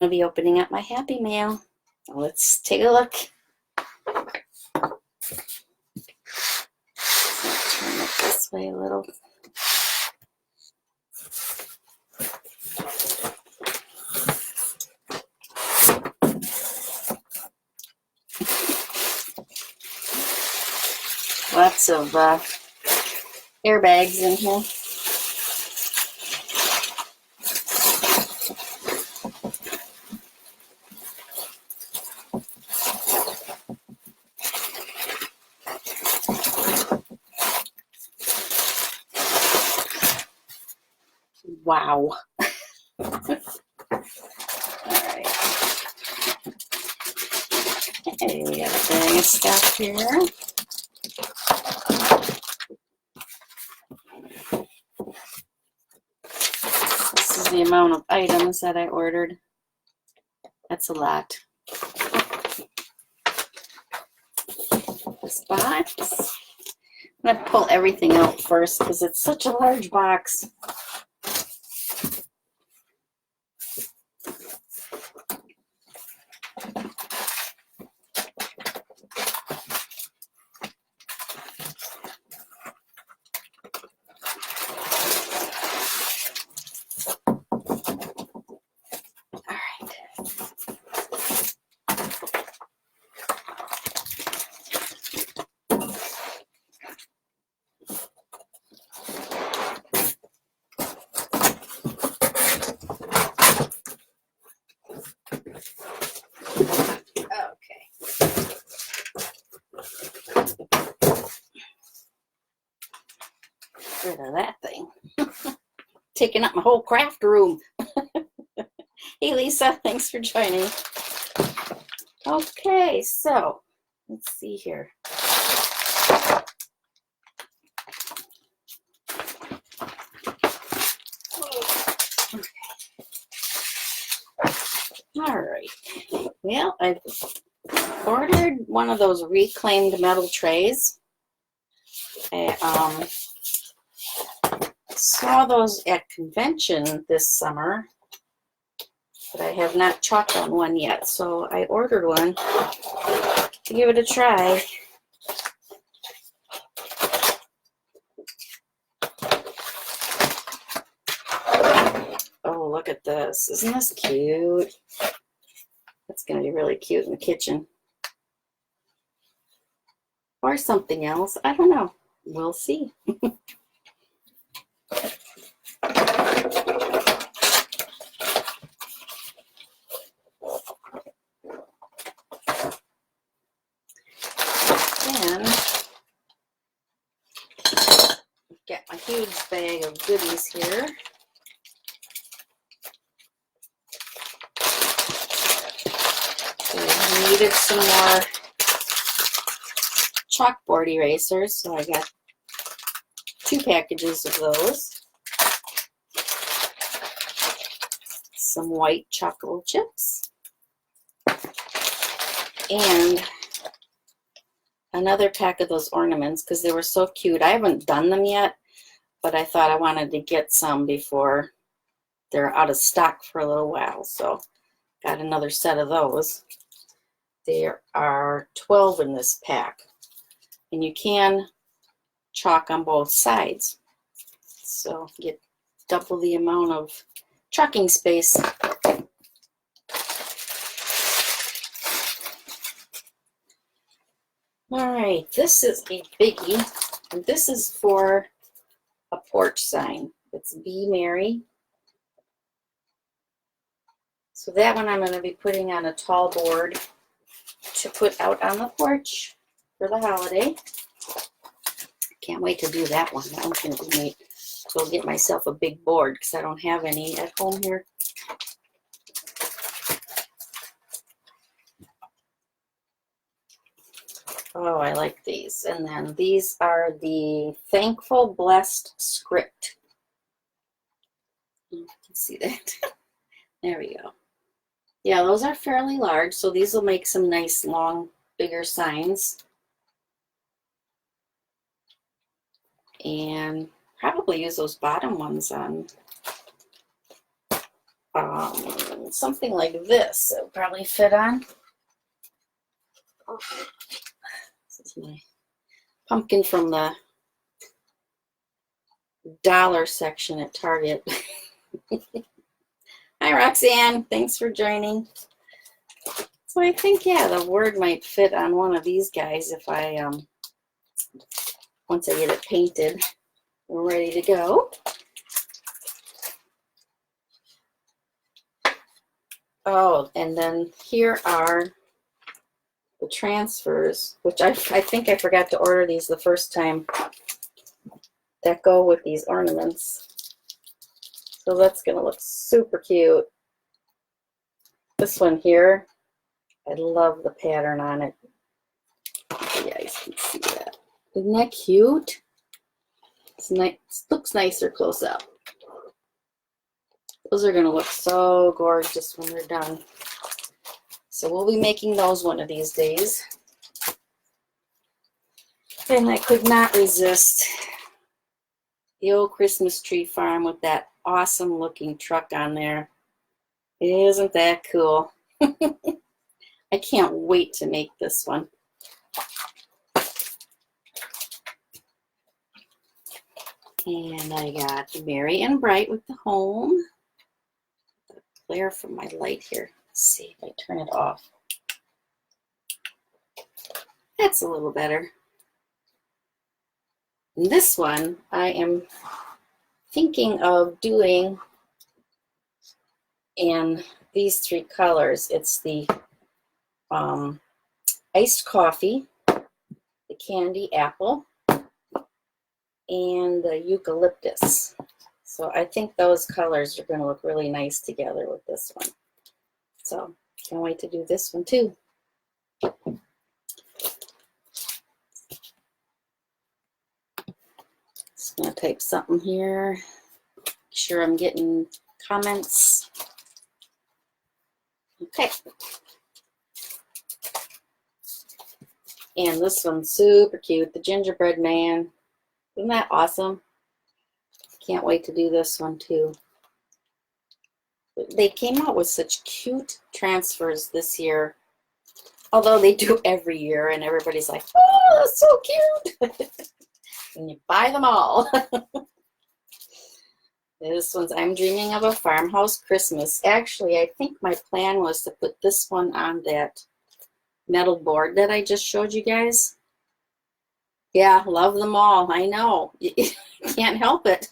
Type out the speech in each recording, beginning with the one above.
I'll be opening up my Happy Mail. Let's take a look. Turn it this way a little. Lots of airbags in here. Wow. All right. Okay, we got a bag of stuff here. This is the amount of items that I ordered. That's a lot. This box. I'm going to pull everything out first because it's such a large box. Rid of that thing. Taking up my whole craft room. Hey Lisa, thanks for joining. Okay, so let's see here. All right. Well, I've ordered one of those reclaimed metal trays. I saw those at convention this summer, but I have not chalked on one yet, so I ordered one to give it a try. Oh, look at this. Isn't this cute? That's going to be really cute in the kitchen. Or something else. I don't know. We'll see. Then get my huge bag of goodies here. So I needed some more chalkboard erasers, so I got 2 packages of those. Some white chocolate chips. And another pack of those ornaments because they were so cute. I haven't done them yet, but I thought I wanted to get some before they're out of stock for a little while. So got another set of those. There are 12 in this pack. And you can chalk on both sides. So get double the amount of chalking space. All right, this is a biggie, and this is for a porch sign. It's Be Merry. So that one I'm going to be putting on a tall board to put out on the porch for the holiday. Can't wait to do that one. That one's going to be neat. So I'll get myself a big board because I don't have any at home here. Oh, I like these. And then these are the Thankful Blessed script. You can see that. There we go. Yeah, those are fairly large, so these will make some nice, long, bigger signs. And probably use those bottom ones on And something like this, it would probably fit on. This is my pumpkin from the dollar section at Target. Hi, Roxanne. Thanks for joining. So I think, yeah, the word might fit on one of these guys if I, once I get it painted, we're ready to go. Oh, and then here are the transfers, which I think I forgot to order these the first time, that go with these ornaments. So that's going to look super cute. This one here, I love the pattern on it. You guys can see that. Isn't that cute? It's nice. Looks nicer close up. Those are going to look so gorgeous when they're done. So we'll be making those one of these days. And I could not resist the old Christmas tree farm with that awesome looking truck on there. Isn't that cool? I can't wait to make this one. And I got Merry and Bright with the home. The glare from my light here. Let's see if I turn it off. That's a little better. And this one I am thinking of doing in these three colors. It's the iced coffee, the candy apple, and the eucalyptus. So I think those colors are going to look really nice together with this one. So can't wait to do this one too. Just going to type something here. Make sure I'm getting comments. Okay. And this one's super cute, the gingerbread man. Isn't that awesome? Can't wait to do this one too. They came out with such cute transfers this year. Although they do every year and everybody's like, oh, that's so cute. And you buy them all. This one's I'm Dreaming of a Farmhouse Christmas. Actually, I think my plan was to put this one on that metal board that I just showed you guys. Yeah, love them all. I know. You can't help it.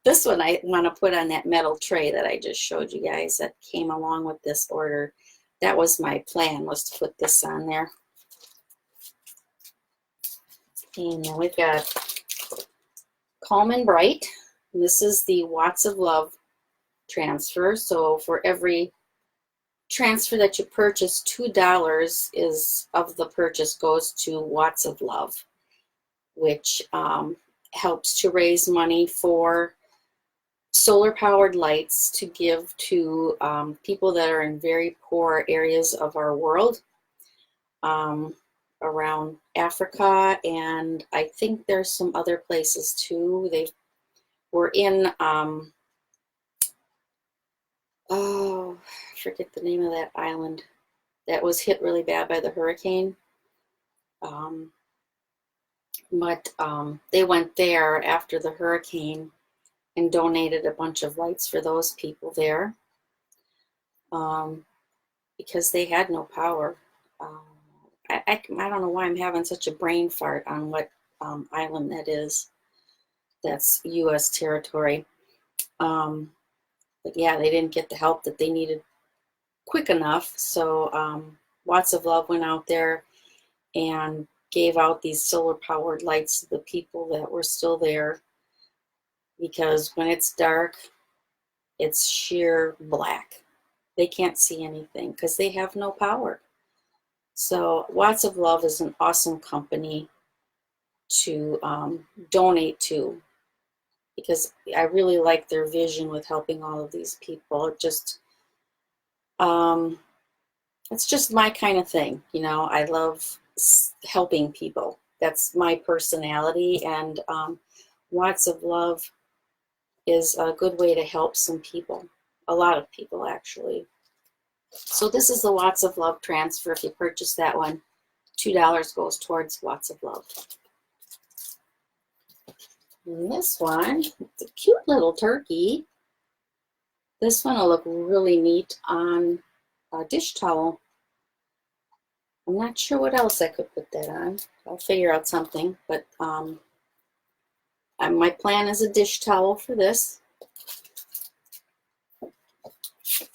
This one I want to put on that metal tray that I just showed you guys that came along with this order. That was my plan, was to put this on there. And then we've got Calm and Bright. And this is the Watts of Love transfer. So for every transfer that you purchase, $2 is of the purchase goes to Watts of Love, which helps to raise money for solar powered lights to give to people that are in very poor areas of our world, around Africa, and I think there's some other places too. They were in oh, I forget the name of that island that was hit really bad by the hurricane. But they went there after the hurricane and donated a bunch of lights for those people there, because they had no power. I don't know why I'm having such a brain fart on what island that is. That's U.S. territory. But yeah, they didn't get the help that they needed quick enough. So Watts of Love went out there and gave out these solar powered lights to the people that were still there, because when it's dark, it's sheer black. They can't see anything because they have no power. So Watts of Love is an awesome company to donate to, because I really like their vision with helping all of these people. It just, it's just my kind of thing. You know, I love helping people. That's my personality, and Watts of Love is a good way to help some people. A lot of people actually. So this is the Watts of Love transfer. If you purchase that one, $2 goes towards Watts of Love. And this one, it's a cute little turkey. This one will look really neat on a dish towel. I'm not sure what else I could put that on. I'll figure out something, but my plan is a dish towel for this.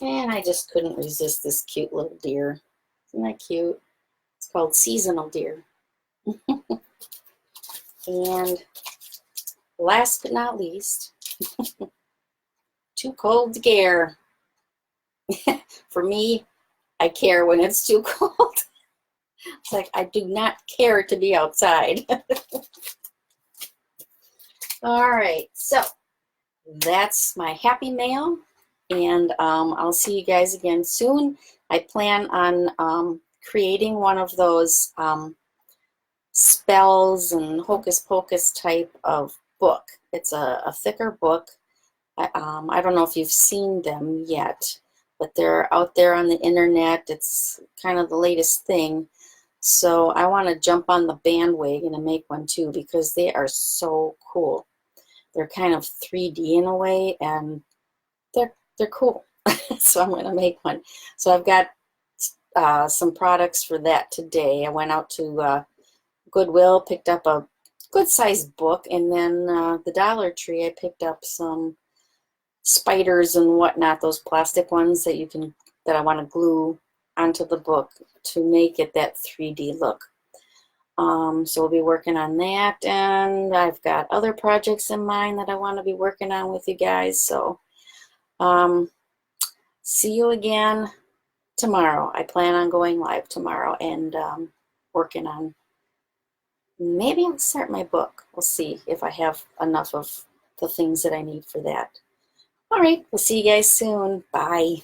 And I just couldn't resist this cute little deer. Isn't that cute? It's called Seasonal Deer. And last but not least, too cold to care. For me, I care when it's too cold. It's like I do not care to be outside. All right, so that's my happy mail, and I'll see you guys again soon. I plan on creating one of those spells and hocus pocus type of book. It's a thicker book. I don't know if you've seen them yet, but they're out there on the internet. It's kind of the latest thing. So I want to jump on the bandwagon and make one too, because they are so cool. They're kind of 3D in a way, and they're cool. So I'm going to make one. So I've got some products for that today. I went out to Goodwill, picked up a good sized book, and then the Dollar Tree I picked up some spiders and whatnot, those plastic ones that I want to glue onto the book to make it that 3D look. So we'll be working on that, and I've got other projects in mind that I want to be working on with you guys. So see you again tomorrow. I plan on going live tomorrow and working on, maybe I'll start my book. We'll see if I have enough of the things that I need for that. All right, we'll see you guys soon. Bye.